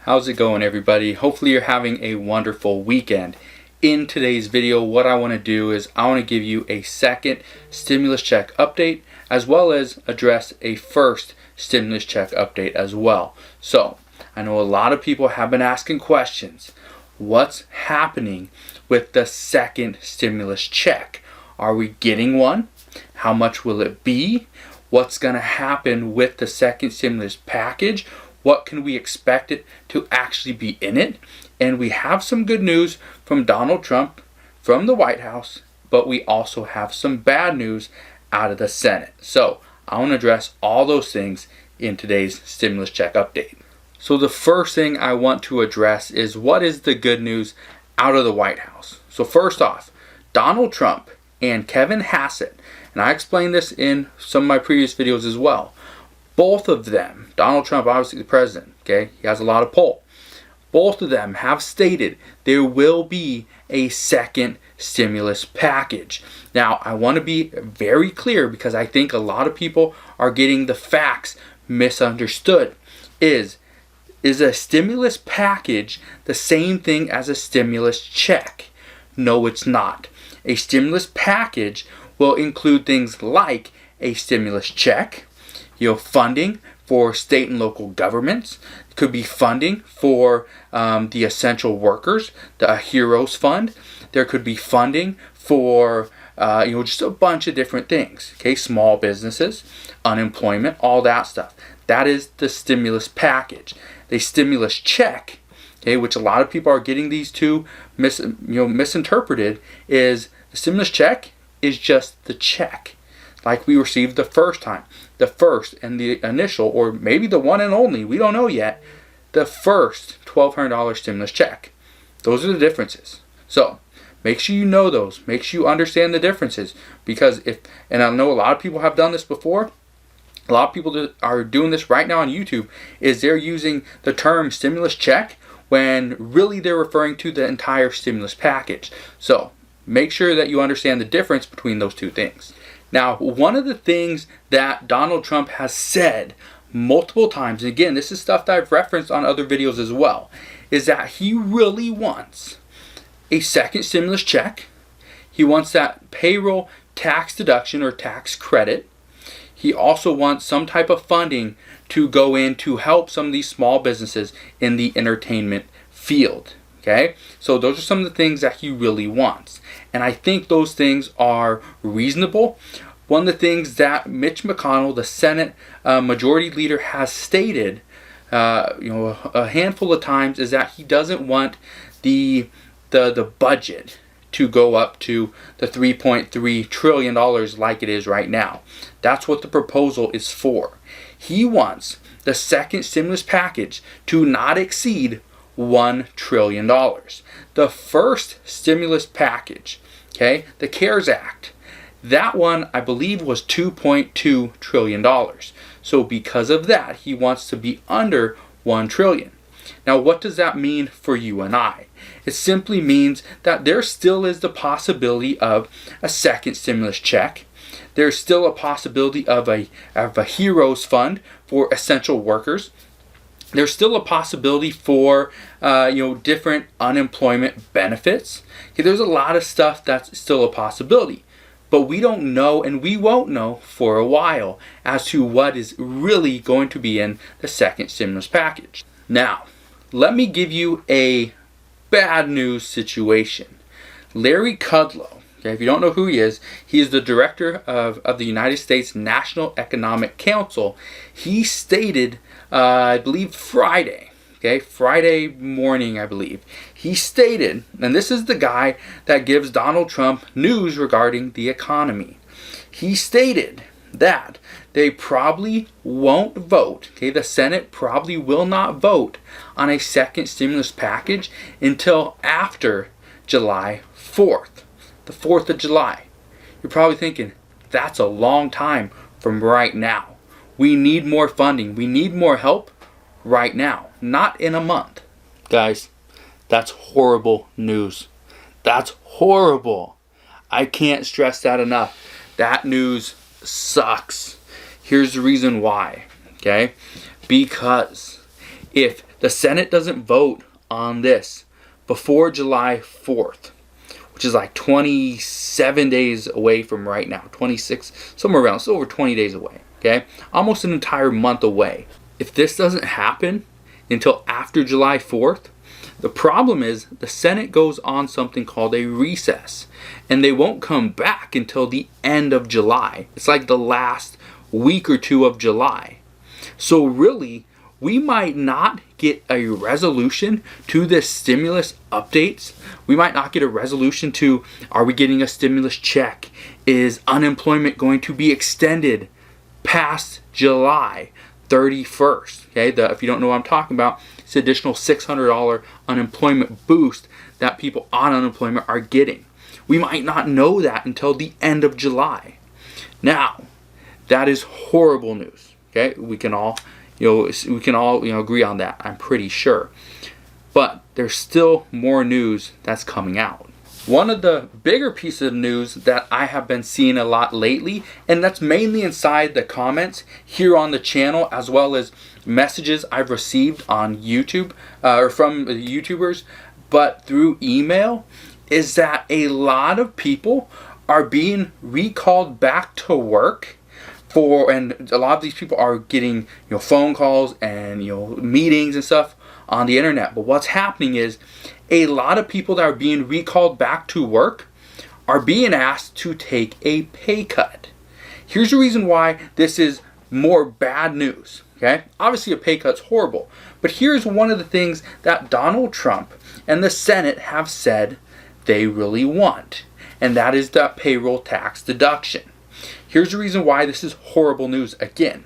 How's it going, everybody? Hopefully you're having a wonderful weekend. In today's video, what I want to do is I want to give you a second stimulus check update as well as address a first stimulus check update as well. So I know a lot of people have been asking questions. What's happening with the second stimulus check? Are we getting one? How much will it be? What's going to happen with the second stimulus package? What can we expect it to actually be in it? And we have some good news from Donald Trump from the White House, but we also have some bad news out of the Senate. So I want to address all those things in today's stimulus check update. So the first thing I want to address is what is the good news out of the White House. So first off, Donald Trump and Kevin Hassett, and I explained this in some of my previous videos as well. Both of them, Donald Trump, obviously the president, okay, he has a lot of pull. Both of them have stated there will be a second stimulus package. Now, I want to be very clear because I think a lot of people are getting the facts misunderstood. Is a stimulus package the same thing as a stimulus check? No, it's not. A stimulus package will include things like a stimulus check, funding for state and local governments. It could be funding for the essential workers, the Heroes Fund. There could be funding for just a bunch of different things. Okay, small businesses, unemployment, all that stuff. That is the stimulus package. The stimulus check, okay, which a lot of people are getting these two misinterpreted, is the stimulus check is just the check like we received the first time. The first and the initial, or maybe the one and only, we don't know yet, the first $1,200 stimulus check. Those are the differences. So make sure you know those. Make sure you understand the differences. Because and I know a lot of people have done this before, a lot of people that are doing this right now on YouTube, is they're using the term stimulus check when really they're referring to the entire stimulus package. So make sure that you understand the difference between those two things. Now, one of the things that Donald Trump has said multiple times, and again, this is stuff that I've referenced on other videos as well, is that he really wants a second stimulus check. He wants that payroll tax deduction or tax credit. He also wants some type of funding to go in to help some of these small businesses in the entertainment field. Okay, so those are some of the things that he really wants. And I think those things are reasonable. One of the things that Mitch McConnell, the Senate Majority Leader, has stated a handful of times is that he doesn't want the budget to go up to the $3.3 trillion like it is right now. That's what the proposal is for. He wants the second stimulus package to not exceed $1 trillion. The first stimulus package, okay, the CARES Act, that one I believe was $2.2 trillion. So because of that, he wants to be under $1 trillion. Now, what does that mean for you and I? It simply means that there still is the possibility of a second stimulus check. There's still a possibility of a Heroes Fund for essential workers. There's still a possibility for different unemployment benefits. Okay, there's a lot of stuff that's still a possibility. But we don't know, and we won't know for a while, as to what is really going to be in the second stimulus package. Now, let me give you a bad news situation. Larry Kudlow, okay, if you don't know who he is the director of the United States National Economic Council. He stated, I believe Friday morning, I believe, he stated, and this is the guy that gives Donald Trump news regarding the economy. He stated that they probably won't vote, okay, the Senate probably will not vote on a second stimulus package until after July 4th, the 4th of July. You're probably thinking, that's a long time from right now. We need more funding. We need more help right now, not in a month. Guys, that's horrible news. That's horrible. I can't stress that enough. That news sucks. Here's the reason why, okay? Because if the Senate doesn't vote on this before July 4th, which is like 27 days away from right now, 26, somewhere around, it's over 20 days away, okay? Almost an entire month away. If this doesn't happen until after July 4th, the problem is the Senate goes on something called a recess, and they won't come back until the end of July. It's like the last week or two of July. So really, we might not get a resolution to this stimulus updates. We might not get a resolution to, are we getting a stimulus check? Is unemployment going to be extended past July 31st? Okay, if you don't know what I'm talking about, it's an additional $600 unemployment boost that people on unemployment are getting. We might not know that until the end of July. Now, that is horrible news. Okay, we can all agree on that, I'm pretty sure. But there's still more news that's coming out. One of the bigger pieces of news that I have been seeing a lot lately, and that's mainly inside the comments here on the channel, as well as messages I've received on YouTube or from YouTubers, but through email, is that a lot of people are being recalled back to work. And a lot of these people are getting phone calls and meetings and stuff on the internet. But what's happening is a lot of people that are being recalled back to work are being asked to take a pay cut. Here's the reason why this is more bad news. Okay, obviously a pay cut's horrible, but here's one of the things that Donald Trump and the Senate have said they really want, and that is the payroll tax deduction. Here's the reason why this is horrible news again.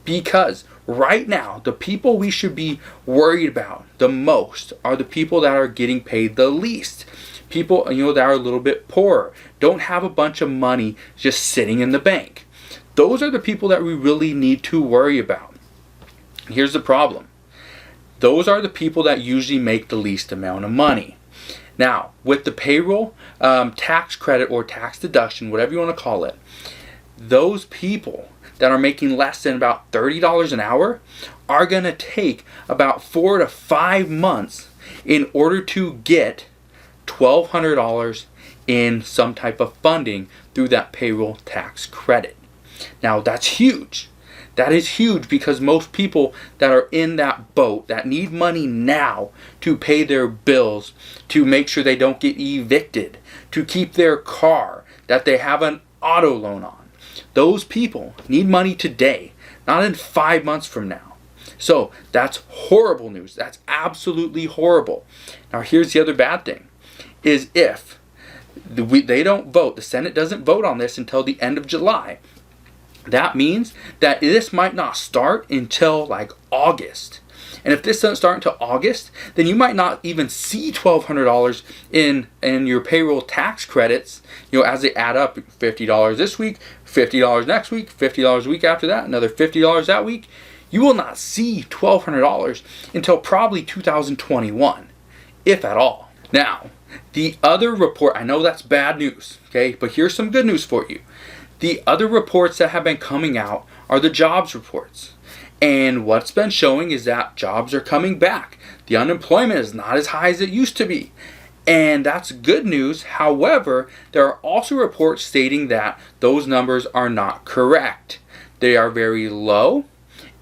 Because right now, the people we should be worried about the most are the people that are getting paid the least. People, that are a little bit poorer, don't have a bunch of money just sitting in the bank. Those are the people that we really need to worry about. And here's the problem. Those are the people that usually make the least amount of money. Now, with the payroll tax credit or tax deduction, whatever you want to call it, those people that are making less than about $30 an hour are going to take about 4 to 5 months in order to get $1,200 in some type of funding through that payroll tax credit. Now that's huge. That is huge because most people that are in that boat that need money now to pay their bills, to make sure they don't get evicted, to keep their car that they have an auto loan on, those people need money today, not in 5 months from now. So that's horrible news. That's absolutely horrible. Now here's the other bad thing, is if they don't vote, the Senate doesn't vote on this until the end of July, that means that this might not start until like August. And if this doesn't start until August, then you might not even see $1,200 in your payroll tax credits, as they add up. $50 this week, $50 next week, $50 a week after that, another $50 that week. You will not see $1,200 until probably 2021, if at all. Now, the other report, I know that's bad news, okay, but here's some good news for you. The other reports that have been coming out are the jobs reports. And what's been showing is that jobs are coming back. The unemployment is not as high as it used to be. And that's good news. However, there are also reports stating that those numbers are not correct. They are very low.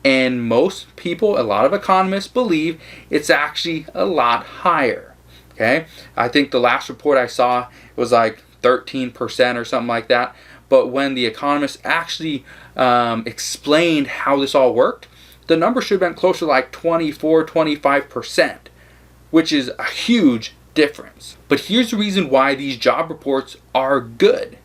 And most people, a lot of economists believe it's actually a lot higher. Okay? I think the last report I saw was like 13% or something like that. But when the economists actually explained how this all worked, the number should have been closer to like 24, 25%, which is a huge difference. But here's the reason why these job reports are good.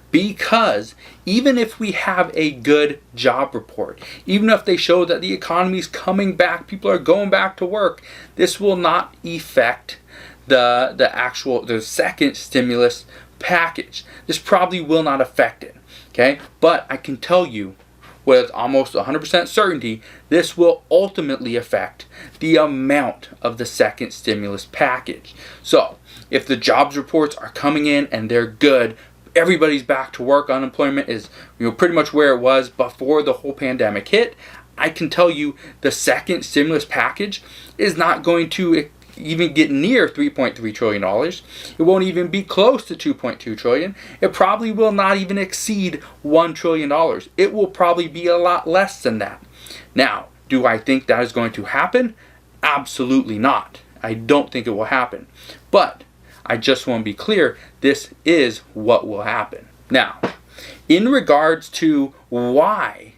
Because even if we have a good job report, even if they show that the economy is coming back, people are going back to work, this will not affect the second stimulus package. This probably will not affect it. Okay, but I can tell you with almost 100% certainty, this will ultimately affect the amount of the second stimulus package. So if the jobs reports are coming in and they're good, everybody's back to work, unemployment is pretty much where it was before the whole pandemic hit, I can tell you the second stimulus package is not going to even get near $3.3 trillion. It won't even be close to $2.2 trillion. It probably will not even exceed $1 trillion. It will probably be a lot less than that. Now, do I think that is going to happen? Absolutely not. I don't think it will happen. But I just want to be clear, this is what will happen. Now, in regards to why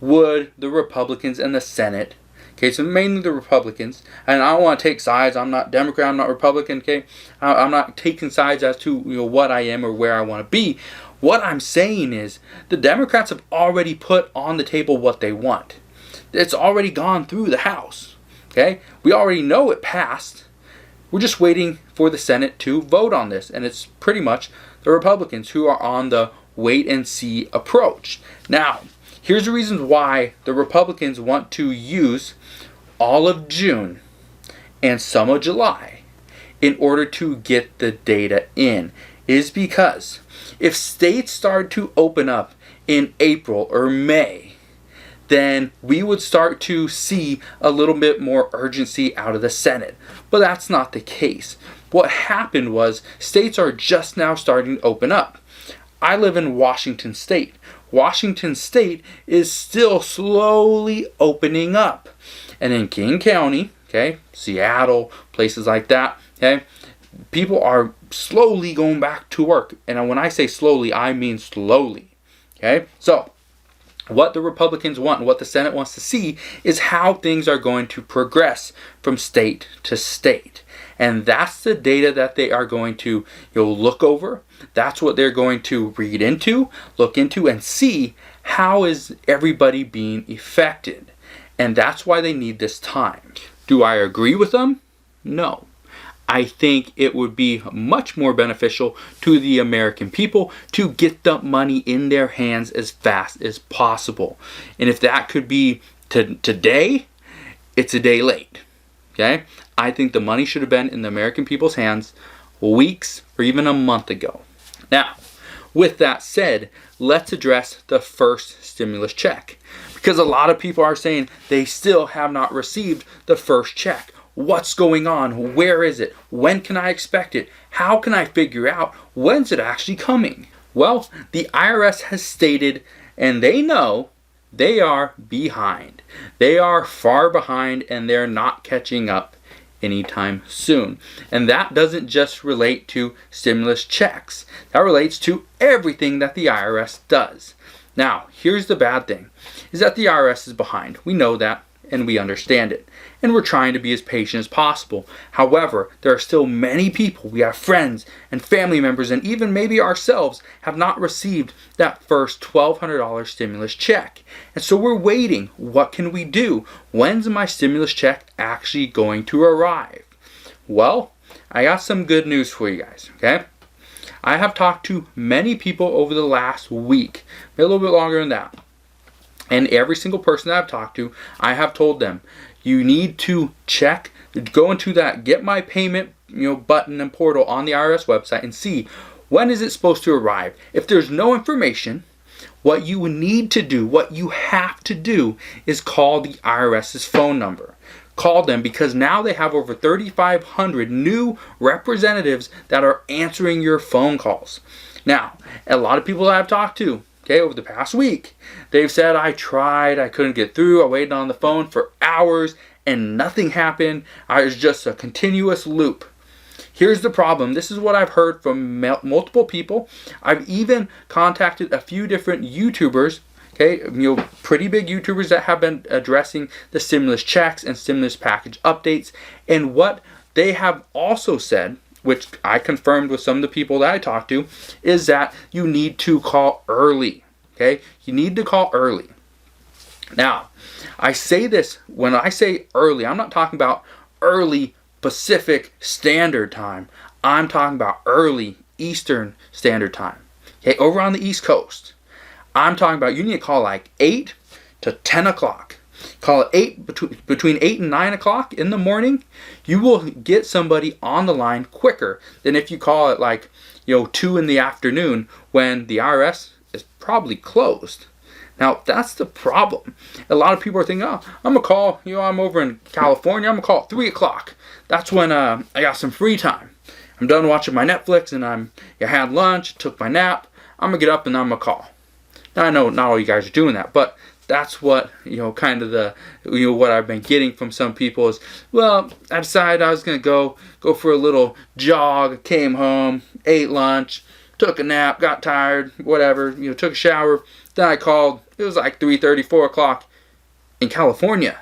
would the Republicans and the Senate, okay, so mainly the Republicans, and I don't want to take sides. I'm not Democrat, I'm not Republican, okay? I'm not taking sides as to what I am or where I want to be. What I'm saying is the Democrats have already put on the table what they want. It's already gone through the House, okay? We already know it passed. We're just waiting for the Senate to vote on this, and it's pretty much the Republicans who are on the wait and see approach. Now, here's the reasons why the Republicans want to use all of June and some of July in order to get the data in, is because if states start to open up in April or May, then we would start to see a little bit more urgency out of the Senate. But that's not the case. What happened was states are just now starting to open up. I live in Washington State. Washington State is still slowly opening up. And in King County, okay, Seattle, places like that, okay, people are slowly going back to work. And when I say slowly, I mean slowly. Okay, so what the Republicans want and what the Senate wants to see is how things are going to progress from state to state. And that's the data that they are going to look over. That's what they're going to read into, look into, and see how is everybody being affected. And that's why they need this time. Do I agree with them? No. I think it would be much more beneficial to the American people to get the money in their hands as fast as possible. And if that could be today, it's a day late. Okay? I think the money should have been in the American people's hands weeks or even a month ago. Now, with that said, let's address the first stimulus check. Because a lot of people are saying they still have not received the first check. What's going on? Where is it? When can I expect it? How can I figure out when's it actually coming? Well, the IRS has stated, and they know, they are behind. They are far behind, and they're not catching up anytime soon. And that doesn't just relate to stimulus checks. That relates to everything that the IRS does. Now, here's the bad thing, is that the IRS is behind. We know that, and we understand it. And we're trying to be as patient as possible. However, there are still many people, we have friends and family members, and even maybe ourselves, have not received that first $1,200 stimulus check. And so we're waiting. What can we do? When's my stimulus check actually going to arrive? Well, I got some good news for you guys, okay? I have talked to many people over the last week, maybe a little bit longer than that. And every single person that I've talked to, I have told them, you need to check, go into that Get My Payment button and portal on the IRS website and see when is it supposed to arrive. If there's no information, what you need to do, what you have to do is call the IRS's phone number. Call them because now they have over 3,500 new representatives that are answering your phone calls. Now, a lot of people that I've talked to, okay, over the past week, they've said, I tried, I couldn't get through, I waited on the phone for hours and nothing happened. It was just a continuous loop. Here's the problem. This is what I've heard from multiple people. I've even contacted a few different YouTubers, okay, pretty big YouTubers that have been addressing the stimulus checks and stimulus package updates. And what they have also said, which I confirmed with some of the people that I talked to, is that you need to call early. Okay? You need to call early. Now, I say this, when I say early, I'm not talking about early Pacific Standard Time. I'm talking about early Eastern Standard Time. Okay? Over on the East Coast. I'm talking about you need to call like 8 to 10 o'clock. Call it 8 between 8 and 9 o'clock in the morning. You will get somebody on the line quicker than if you call it like 2 in the afternoon when the IRS is probably closed. Now, that's the problem. A lot of people are thinking, oh, I'm going to call, I'm over in California, I'm going to call at 3 o'clock. That's when I got some free time. I'm done watching my Netflix and I had lunch, took my nap. I'm going to get up and I'm going to call. Now, I know not all you guys are doing that, but that's what, kind of the, what I've been getting from some people is, well, I decided I was going to go for a little jog, came home, ate lunch, took a nap, got tired, whatever, took a shower. Then I called. It was like 3:30, 4 o'clock in California.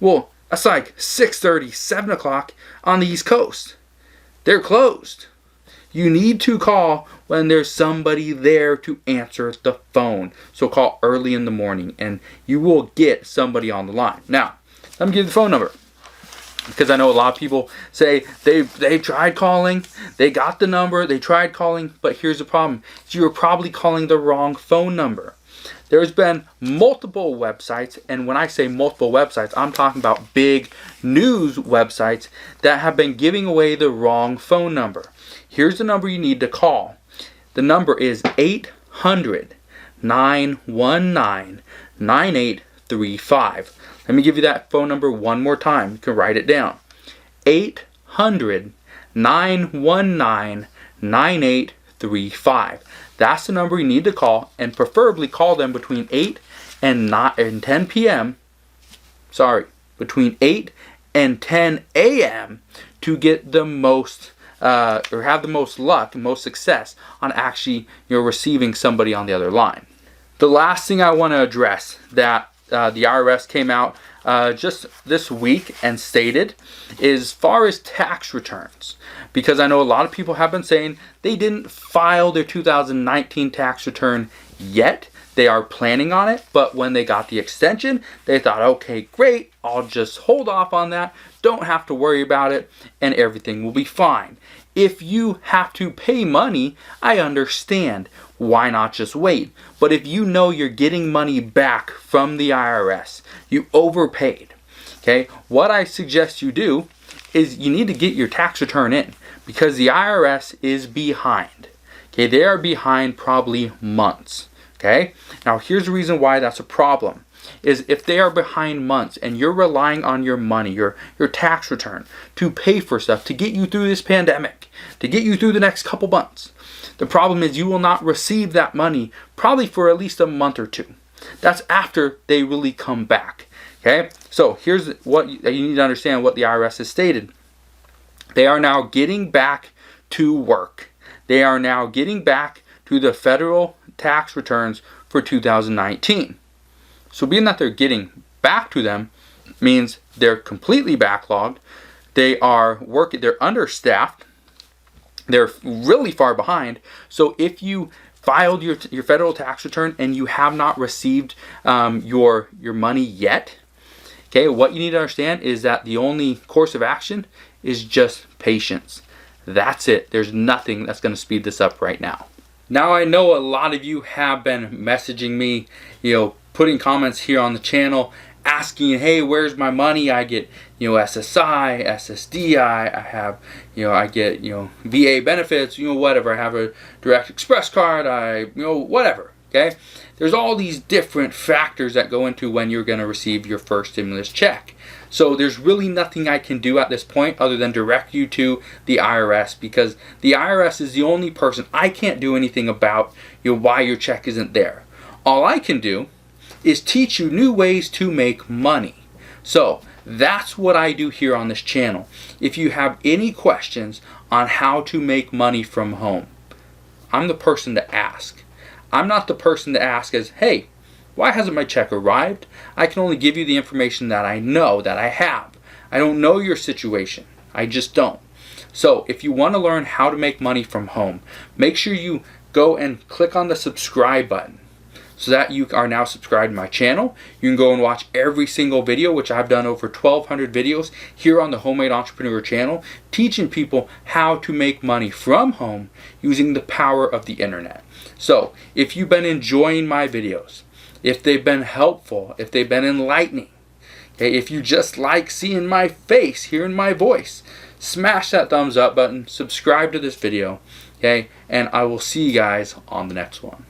Well, that's like 6:30, 7 o'clock on the East Coast. They're closed. You need to call when there's somebody there to answer the phone. So call early in the morning and you will get somebody on the line. Now, let me give you the phone number. Because I know a lot of people say they tried calling, they got the number, they tried calling, but here's the problem. You were probably calling the wrong phone number. There's been multiple websites, and when I say multiple websites, I'm talking about big news websites that have been giving away the wrong phone number. Here's the number you need to call. The number is 800-919-9835. Let me give you that phone number one more time. You can write it down. 800-919-9835. That's the number you need to call, and preferably call them between 8 and 10 p.m. Between 8 and 10 a.m. to get the most or have the most luck and most success on actually receiving somebody on the other line. The last thing I want to address that the IRS came out just this week and stated is as far as tax returns, because I know a lot of people have been saying they didn't file their 2019 tax return yet. They are planning on it, but when they got the extension, they thought, okay, great, I'll just hold off on that, don't have to worry about it, and everything will be fine. If you have to pay money, I understand. Why not just wait? But if you know you're getting money back from the IRS, you overpaid, okay? What I suggest you do is you need to get your tax return in, because the IRS is behind, okay? They are behind probably months, okay? Now, here's the reason why that's a problem. Is if they are behind months and you're relying on your money, your tax return, to pay for stuff, to get you through this pandemic, to get you through the next couple months, the problem is you will not receive that money probably for at least a month or two. That's after they really come back. Okay? So here's what you need to understand what the IRS has stated. They are now getting back to work. They are now getting back to the federal tax returns for 2019. So being that they're getting back to them means they're completely backlogged. They are working, they're understaffed. They're really far behind. So if you filed your federal tax return and you have not received your money yet, okay, what you need to understand is that the only course of action is just patience. That's it. There's nothing that's going to speed this up right now. Now, I know a lot of you have been messaging me, putting comments here on the channel asking, hey, where's my money? I get, SSI, SSDI, I have, I get, VA benefits, whatever. I have a Direct Express card, whatever, okay? There's all these different factors that go into when you're going to receive your first stimulus check. So there's really nothing I can do at this point other than direct you to the IRS, because the IRS is the only person. I can't do anything about why your check isn't there. All I can do is teach you new ways to make money. So that's what I do here on this channel. If you have any questions on how to make money from home, I'm the person to ask. I'm not the person to ask as, hey, why hasn't my check arrived? I can only give you the information that I know, that I have. I don't know your situation. I just don't. So if you want to learn how to make money from home, make sure you go and click on the subscribe button, so that you are now subscribed to my channel. You can go and watch every single video, which I've done over 1,200 videos here on the Homemade Entrepreneur channel, teaching people how to make money from home using the power of the internet. So if you've been enjoying my videos, if they've been helpful, if they've been enlightening, okay, if you just like seeing my face, hearing my voice, smash that thumbs up button, subscribe to this video, okay, and I will see you guys on the next one.